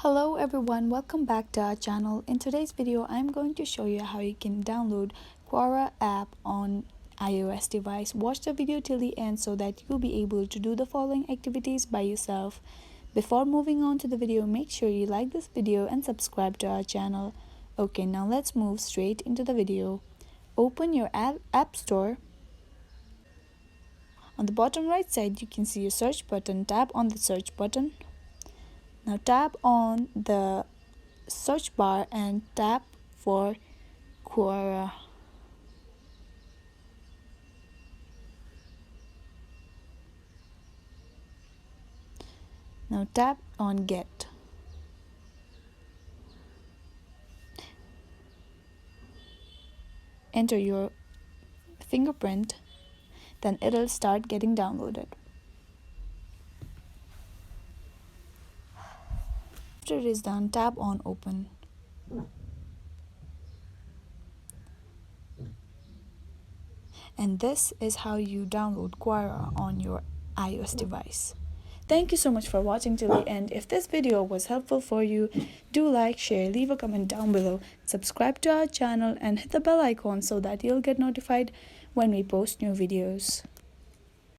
Hello everyone, welcome back to our channel. In today's video, I'm going to show you how you can download Quora app on iOS device. Watch the video till the end so that you'll be able to do the following activities by yourself. Before moving on to the video, make sure you like this video and subscribe to our channel. Okay, now let's move straight into the video. Open your app store. On the bottom right side, you can see a search button. Tap on the search button. Now tap on the search bar and tap for Quora. Now tap on Get. Enter your fingerprint, then it'll start getting downloaded. After it is done, tap on Open. And this is how you download Quora on your iOS device. Thank you so much for watching till the end. If this video was helpful for you, do like, share, leave a comment down below, subscribe to our channel and hit the bell icon so that you'll get notified when we post new videos.